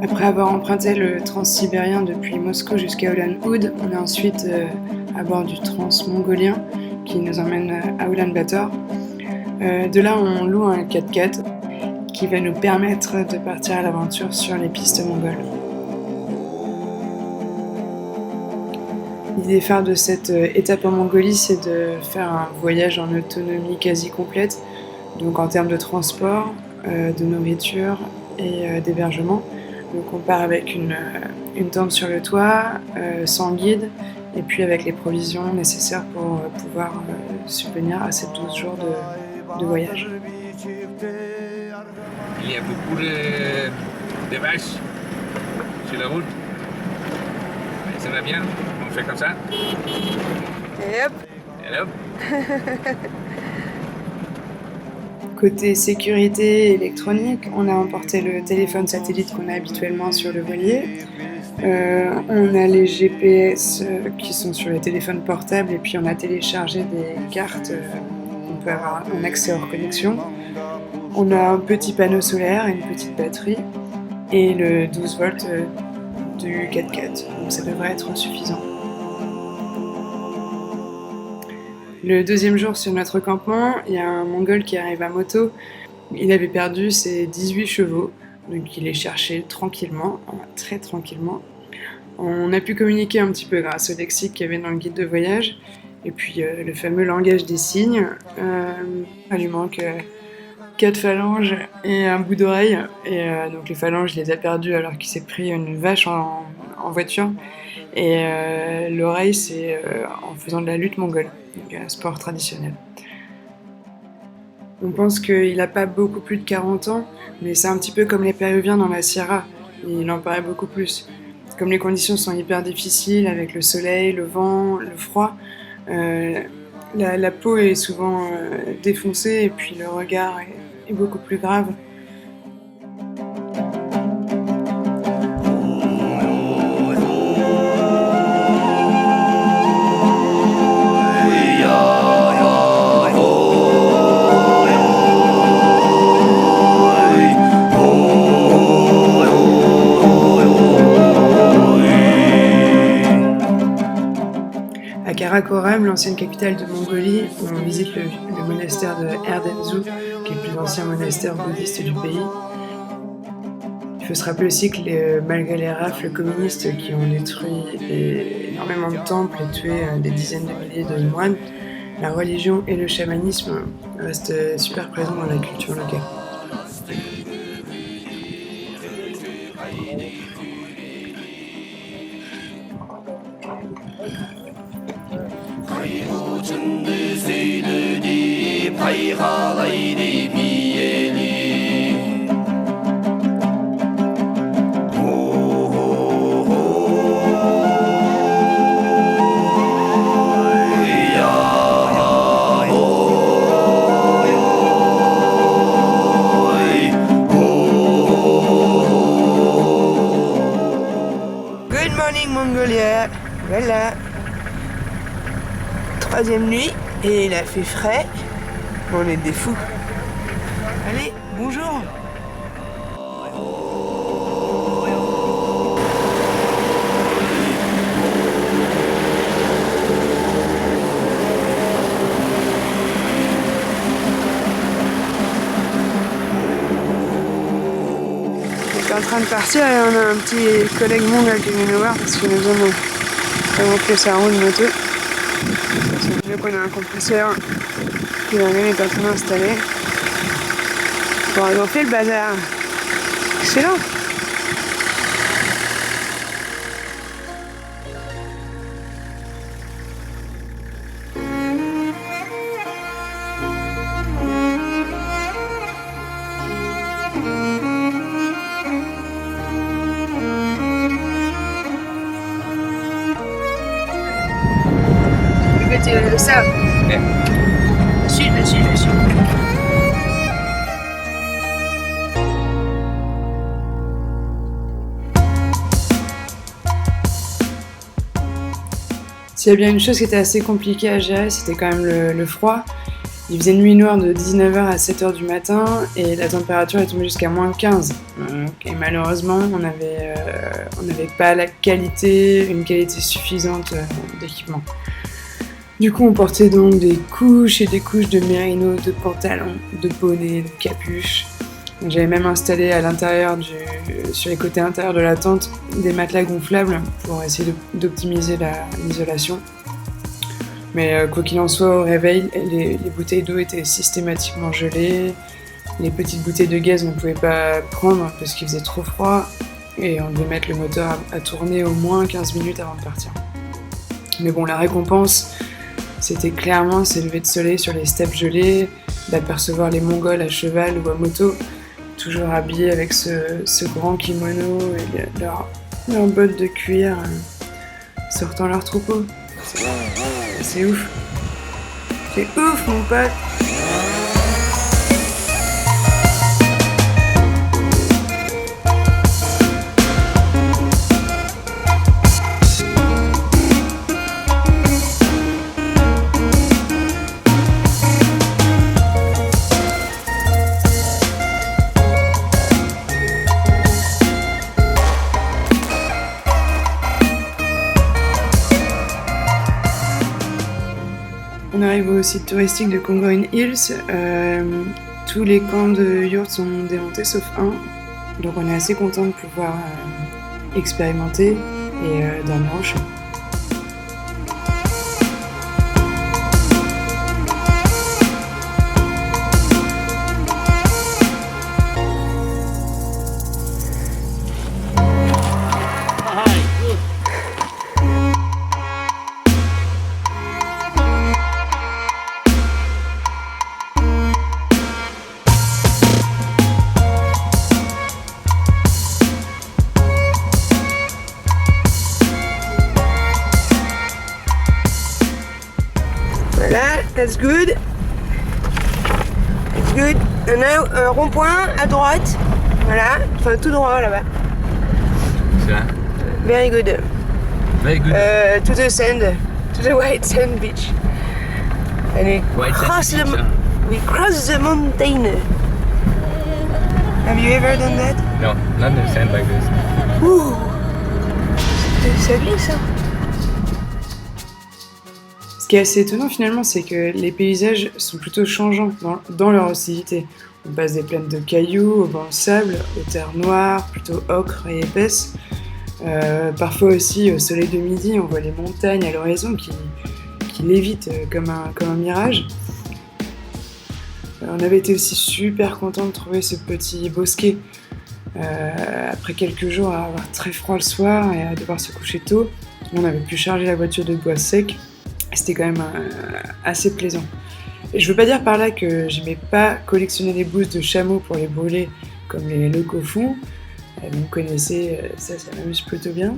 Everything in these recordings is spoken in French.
Après avoir emprunté le transsibérien depuis Moscou jusqu'à Ulan-Ude, on est ensuite à bord du transmongolien qui nous emmène à Ulaanbaatar. De là, on loue un 4x4 qui va nous permettre de partir à l'aventure sur les pistes mongoles. L'idée phare de cette étape en Mongolie, c'est de faire un voyage en autonomie quasi complète, donc en termes de transport, de nourriture et d'hébergement. Donc on part avec une tente sur le toit, sans guide, et puis avec les provisions nécessaires pour pouvoir subvenir à ces 12 jours de voyage. Il y a beaucoup de vaches sur la route. Ça va bien, on fait comme ça. Et hop. Et hop. Côté sécurité électronique, on a emporté le téléphone satellite qu'on a habituellement sur le voilier. On a les GPS qui sont sur les téléphones portables et puis on a téléchargé des cartes on peut avoir un accès hors connexion. On a un petit panneau solaire, une petite batterie et le 12 volts du 4x4, donc ça devrait être suffisant. Le deuxième jour sur notre campement, il y a un Mongol qui arrive à moto. Il avait perdu ses 18 chevaux, donc il les cherchait tranquillement, très tranquillement. On a pu communiquer un petit peu grâce au lexique qu'il y avait dans le guide de voyage, et puis le fameux langage des signes. Il lui manque 4 phalanges et un bout d'oreille, et donc les phalanges, il les a perdues alors qu'il s'est pris une vache en voiture, et l'oreille, c'est en faisant de la lutte mongole, donc un sport traditionnel. On pense qu'il n'a pas beaucoup plus de 40 ans, mais c'est un petit peu comme les Péruviens dans la Sierra, il en paraît beaucoup plus. Comme les conditions sont hyper difficiles, avec le soleil, le vent, le froid, la peau est souvent défoncée et puis le regard est beaucoup plus grave. À Karakoram, l'ancienne capitale de Mongolie, on visite le monastère de Erdenzu, qui est le plus ancien monastère bouddhiste du pays. Il faut se rappeler aussi que malgré les rafles communistes qui ont détruit énormément de temples et tué des dizaines de milliers de moines, la religion et le chamanisme restent super présents dans la culture locale. Good morning Mongolia, voilà. 3e nuit et il a fait frais. On est des fous. Allez, bonjour. On est en train de partir et on a un petit collègue mongol qui vient nous voir parce qu'il a besoin de remonter sa roue de moto. C'est mieux qu'on a un compresseur qui est en train d'installer. Bon, ils ont fait le bazar. Excellent. Le sable. Okay. Le sud. S'il y a bien une chose qui était assez compliquée à gérer, c'était quand même le froid. Il faisait nuit noire de 19h à 7h du matin et la température est tombée jusqu'à moins 15. Et malheureusement, on n'avait pas une qualité suffisante d'équipement. Du coup, on portait donc des couches et des couches de mérinos, de pantalons, de bonnets, de capuches. J'avais même installé à l'intérieur, sur les côtés intérieurs de la tente, des matelas gonflables pour essayer d'optimiser l'isolation. Mais quoi qu'il en soit, au réveil, les bouteilles d'eau étaient systématiquement gelées. Les petites bouteilles de gaz, on ne pouvait pas prendre parce qu'il faisait trop froid. Et on devait mettre le moteur à tourner au moins 15 minutes avant de partir. Mais bon, la récompense, c'était clairement ces levées de soleil sur les steppes gelées, d'apercevoir les Mongols à cheval ou à moto, toujours habillés avec ce grand kimono et leurs bottes de cuir sortant leur troupeau. C'est ouf. C'est ouf, mon pote. On arrive au site touristique de Congoin Hills. Tous les camps de yurts sont démontés sauf un. Donc on est assez content de pouvoir expérimenter et dormir au chaud. Voilà, that's good. That's good. On a un rond-point à droite. Voilà, enfin tout droit là-bas. C'est là. Very good. Very good. To the sand, to the white sand beach. And we cross the mountain. Have you ever done that? No, not in the sand like this. Ouh, ça glisse, hein. Ce qui est assez étonnant finalement, c'est que les paysages sont plutôt changeants dans leur hostilité. On passe des plaines de cailloux, au banc de sable, aux terres noires, plutôt ocre et épaisses. Parfois aussi, au soleil de midi, on voit les montagnes à l'horizon qui lévitent comme un mirage. On avait été aussi super contents de trouver ce petit bosquet. Après quelques jours à avoir très froid le soir et à devoir se coucher tôt, on avait pu charger la voiture de bois sec. C'était quand même assez plaisant. Et je veux pas dire par là que j'aimais pas collectionner les bouses de chameaux pour les brûler comme les locaux font. Vous connaissez, ça m'amuse plutôt bien.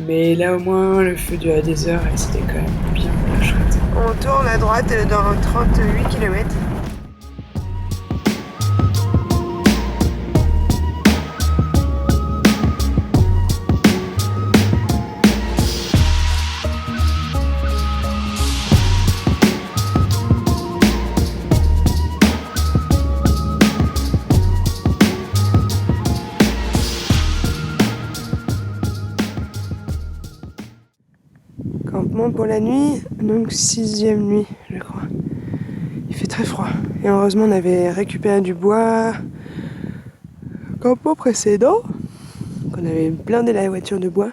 Mais là au moins le feu durait des heures et c'était quand même bien chouette. On tourne à droite dans 38 km. Campement pour la nuit, donc 6e nuit, je crois. Il fait très froid. Et heureusement, on avait récupéré du bois. Campement précédent, qu'on avait blindé la voiture de bois.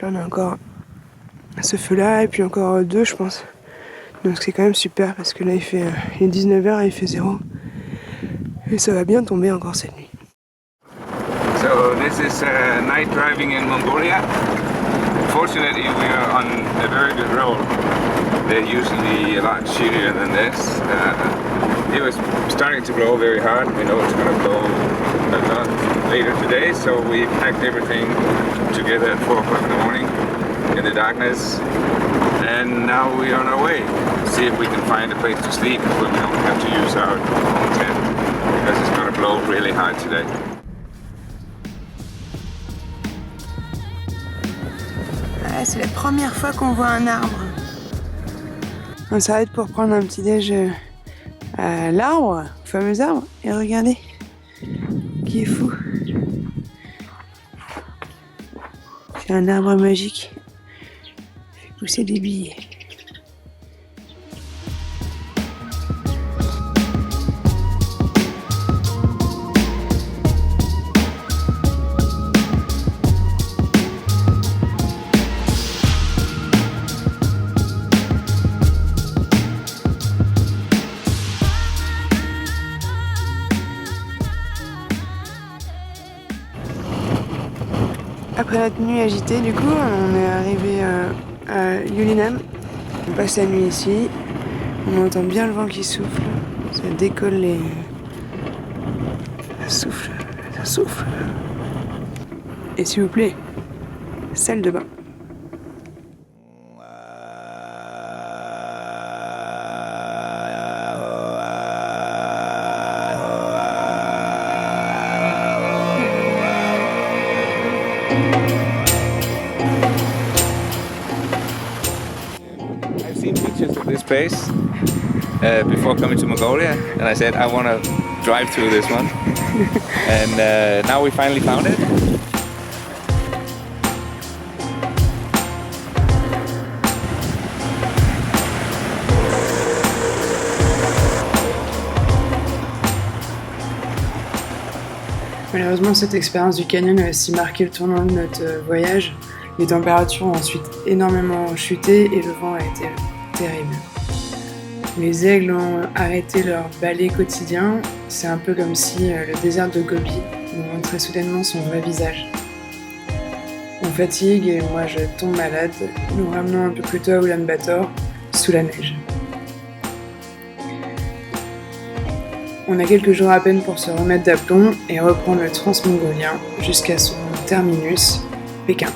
Là, on a encore ce feu-là, et puis encore 2, je pense. Donc c'est quand même super, parce que là, il est 19h et il fait 0. Et ça va bien tomber encore cette nuit. So this is night driving in Mongolia. Fortunately, we are on a very good road. They're usually a lot shittier than this. It was starting to blow very hard. We know it's going to blow a lot later today, so we packed everything together at 4 o'clock in the morning in the darkness. And now we are on our way. See if we can find a place to sleep where we don't have to use our own tent, because it's going to blow really hard today. C'est la première fois qu'on voit un arbre. On s'arrête pour prendre un petit déj à l'arbre, au fameux arbre. Et regardez, qui est fou. C'est un arbre magique. Il fait pousser des billets. Après notre nuit agitée, du coup, on est arrivé à Yulinam. On passe la nuit ici. On entend bien le vent qui souffle. Ça décolle les... Ça souffle, ça souffle. Et s'il vous plaît, salle de bain. I've seen pictures of this place before coming to Mongolia, and I said I want to drive through this one. And now we finally found it. Malheureusement, cette expérience du canyon a aussi marqué le tournant de notre voyage. Les températures ont ensuite énormément chuté et le vent a été terrible. Les aigles ont arrêté leur balai quotidien. C'est un peu comme si le désert de Gobi nous montrait soudainement son vrai visage. On fatigue et moi je tombe malade, nous ramenons un peu plus tôt à Ulaanbaatar, sous la neige. On a quelques jours à peine pour se remettre d'aplomb et reprendre le transmongolien jusqu'à son terminus, Pékin.